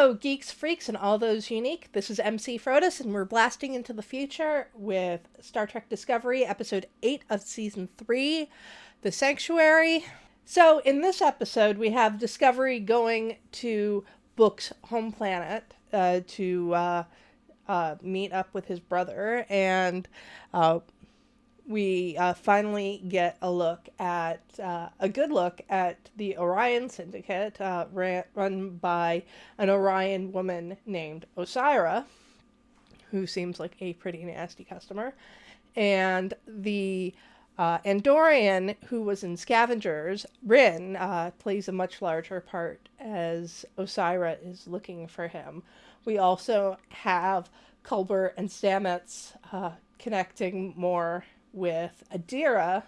Hello, geeks, freaks, and all those unique. This is MC Frodis, and we're blasting into the future with Star Trek Discovery, Episode 8 of Season 3, The Sanctuary. So, in this episode, we have Discovery going to Book's home planet to meet up with his brother, and we finally get a good look at the Orion Syndicate, run by an Orion woman named Osira, who seems like a pretty nasty customer, and the Andorian who was in Scavengers, Rin, plays a much larger part as Osira is looking for him. We also have Culber and Stamets connecting more with Adira,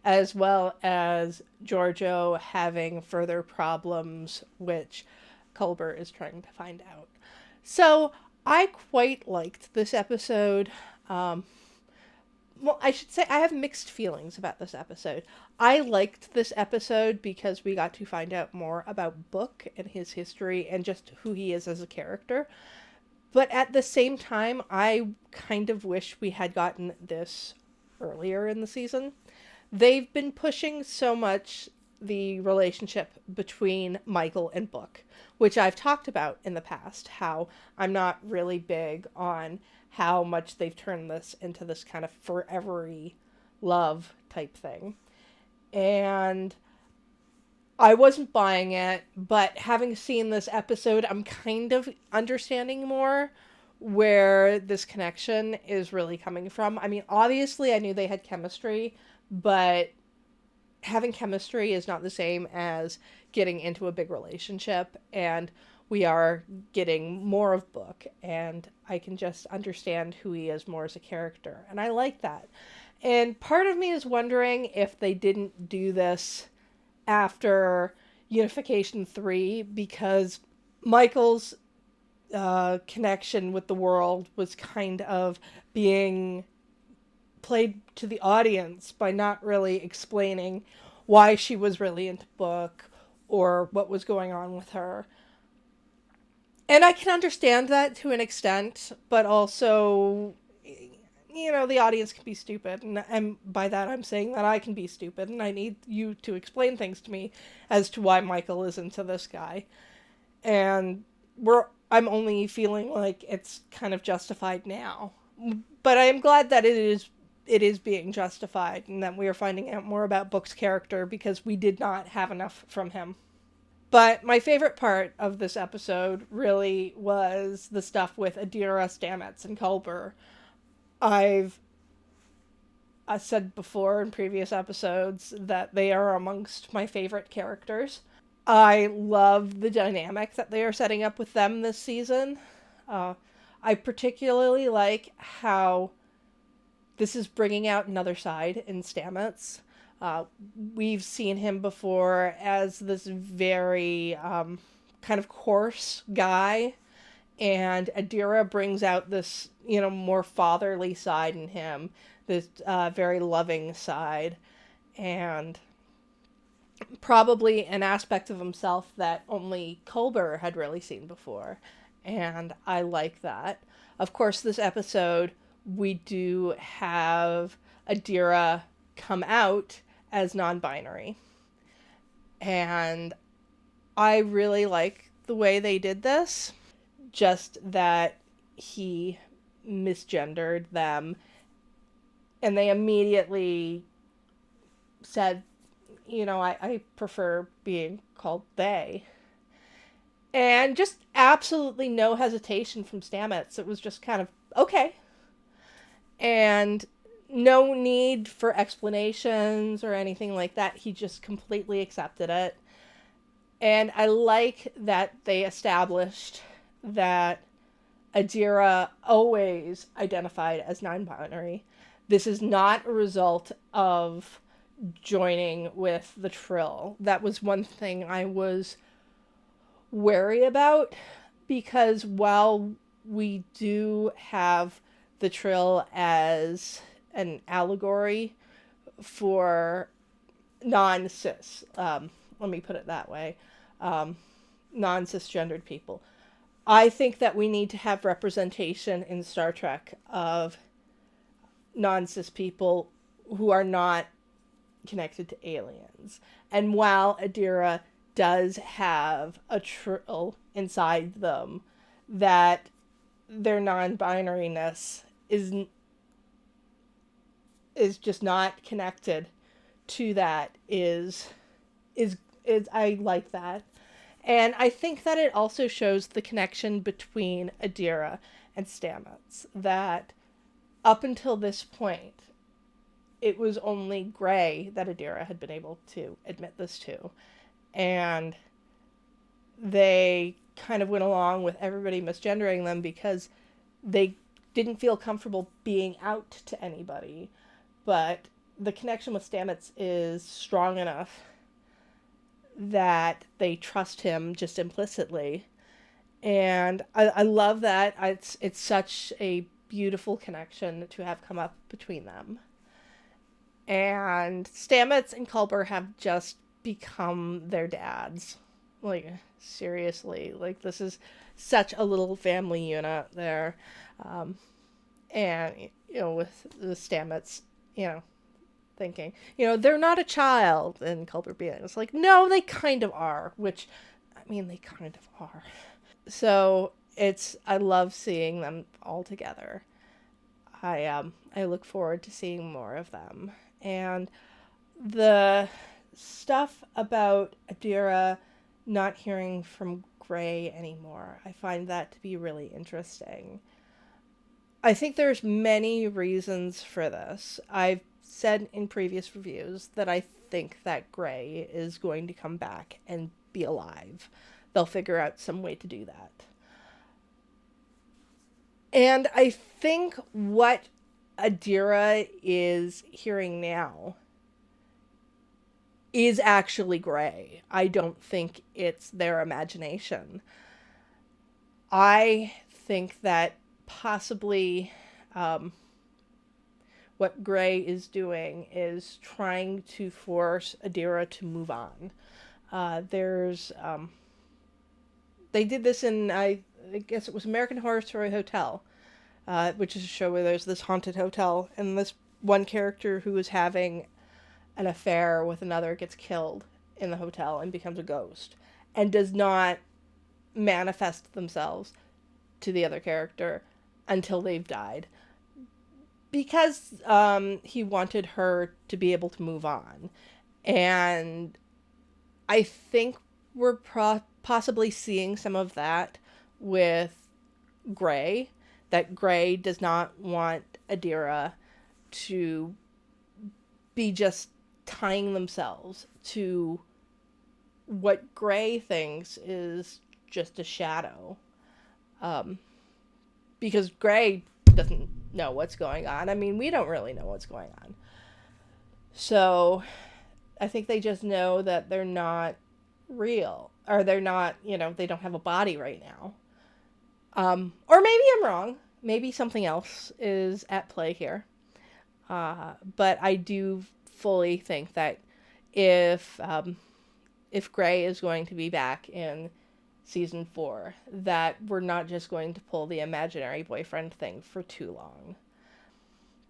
as well as Giorgio having further problems, which Culber is trying to find out. So I quite liked this episode. Well, I should say I have mixed feelings about this episode. I liked this episode because we got to find out more about Book and his history and just who he is as a character. But at the same time, I kind of wish we had gotten this earlier in the season. They've been pushing so much the relationship between Michael and Book, which I've talked about in the past, how I'm not really big on how much they've turned this into this kind of forever-y love type thing. And I wasn't buying it, but having seen this episode, I'm kind of understanding more where this connection is really coming from. I mean, obviously I knew they had chemistry, but having chemistry is not the same as getting into a big relationship, and we are getting more of Book, and I can just understand who he is more as a character, and I like that. And part of me is wondering if they didn't do this after Unification 3, because Michael's connection with the world was kind of being played to the audience by not really explaining why she was really into Book or what was going on with her. And I can understand that to an extent, but also, you know, the audience can be stupid, and by that I'm saying that I can be stupid, and I need you to explain things to me as to why Michael is into this guy. And I'm only feeling like it's kind of justified now. But I am glad that it is being justified, and that we are finding out more about Book's character, because we did not have enough from him. But my favorite part of this episode really was the stuff with Adira, Stamets, and Culber. I said before in previous episodes that they are amongst my favorite characters. I love the dynamic that they are setting up with them this season. I particularly like how this is bringing out another side in Stamets. We've seen him before as this very kind of coarse guy, and Adira brings out this, you know, more fatherly side in him, this very loving side, and probably an aspect of himself that only Culber had really seen before, and I like that. Of course, this episode, we do have Adira come out as non-binary, and I really like the way they did this, just that he misgendered them, and they immediately said, you know, I prefer being called they. And just absolutely no hesitation from Stamets. It was just kind of, okay. And no need for explanations or anything like that. He just completely accepted it. And I like that they established that Adira always identified as non-binary. This is not a result of joining with the Trill. That was one thing I was wary about, because while we do have the Trill as an allegory for non-cis, let me put it that way, non-cisgendered people, I think that we need to have representation in Star Trek of non-cis people who are not connected to aliens. And while Adira does have a trill inside them, that their non-binariness is just not connected to that is I like that. And I think that it also shows the connection between Adira and Stamets, that up until this point, it was only Gray that Adira had been able to admit this to. And they kind of went along with everybody misgendering them because they didn't feel comfortable being out to anybody. But the connection with Stamets is strong enough that they trust him just implicitly. And I love that. It's such a beautiful connection to have come up between them. And Stamets and Culber have just become their dads. Like, seriously. Like, this is such a little family unit there. And, with the Stamets, thinking, they're not a child. And Culber being, it's like, no, they kind of are. Which, they kind of are. So, I love seeing them all together. I look forward to seeing more of them. And the stuff about Adira not hearing from Gray anymore, I find that to be really interesting. I think there's many reasons for this. I've said in previous reviews that I think that Gray is going to come back and be alive. They'll figure out some way to do that. And I think what Adira is hearing now is actually Gray. I don't think it's their imagination. I think that possibly what Gray is doing is trying to force Adira to move on. They did this in, I guess it was American Horror Story Hotel, which is a show where there's this haunted hotel, and this one character who is having an affair with another gets killed in the hotel and becomes a ghost, and does not manifest themselves to the other character until they've died. Because he wanted her to be able to move on. And I think we're possibly seeing some of that with Gray, that Gray does not want Adira to be just tying themselves to what Gray thinks is just a shadow. Because Gray doesn't know what's going on. We don't really know what's going on. So I think they just know that they're not real, or they're not, they don't have a body right now. Or maybe I'm wrong. Maybe something else is at play here. But I do fully think that if Gray is going to be back in season 4, that we're not just going to pull the imaginary boyfriend thing for too long.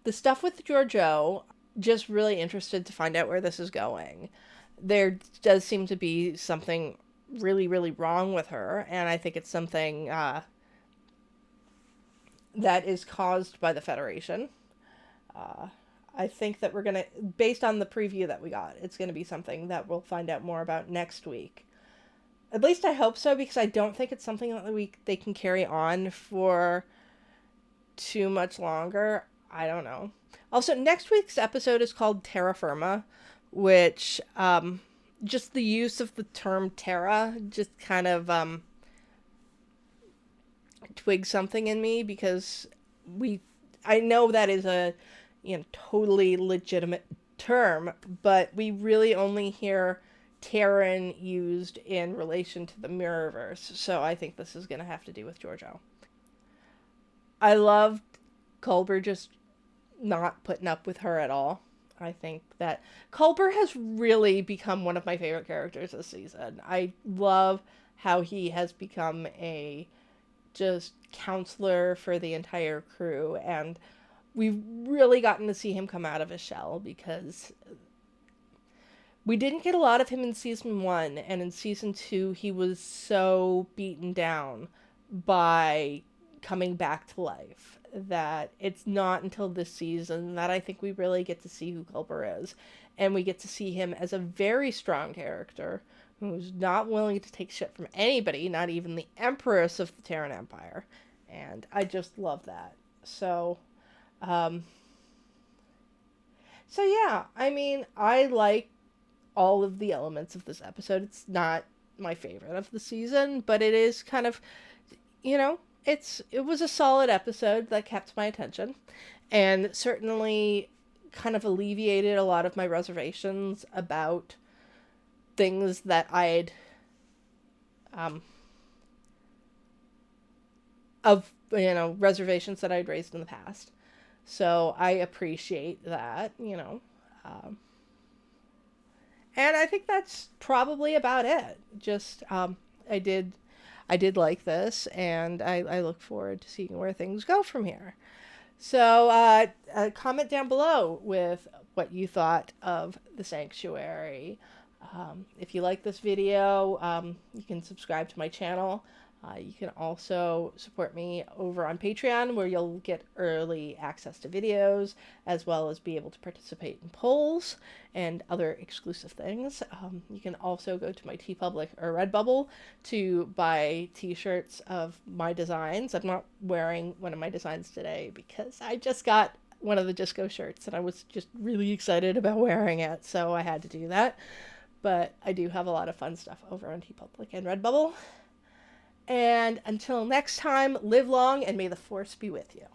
The stuff with Georgiou, just really interested to find out where this is going. There does seem to be something really, really wrong with her, and I think it's something that is caused by the Federation. I think that we're going to, based on the preview that we got, it's going to be something that we'll find out more about next week. At least I hope so, because I don't think it's something that they can carry on for too much longer. I don't know. Also, next week's episode is called Terra Firma, which, just the use of the term Terra just kind of, twigged something in me, because I know that is a, totally legitimate term, but we really only hear Terran used in relation to the Mirrorverse, so I think this is going to have to do with Georgiou. I loved Culber just not putting up with her at all. I think that Culber has really become one of my favorite characters this season. I love how he has become a just counselor for the entire crew, and we've really gotten to see him come out of his shell, because we didn't get a lot of him in season 1, and in season 2 he was so beaten down by coming back to life that it's not until this season that I think we really get to see who Culber is, and we get to see him as a very strong character who's not willing to take shit from anybody, not even the Empress of the Terran Empire. And I just love that. Um, so yeah, I mean, I like all of the elements of this episode. It's not my favorite of the season, but it is kind of, you know, it was a solid episode that kept my attention, and certainly kind of alleviated a lot of my reservations about things that I'd um reservations that I'd raised in the past. So I appreciate that, and I think that's probably about it. Just I did I did like this, and I look forward to seeing where things go from here. So comment down below with what you thought of The Sanctuary. If you like this video, you can subscribe to my channel. You can also support me over on Patreon, where you'll get early access to videos, as well as be able to participate in polls and other exclusive things. You can also go to my TeePublic or Redbubble to buy t-shirts of my designs. I'm not wearing one of my designs today because I just got one of the Disco shirts and I was just really excited about wearing it, so I had to do that. But I do have a lot of fun stuff over on TeePublic and Redbubble. And until next time, live long and may the force be with you.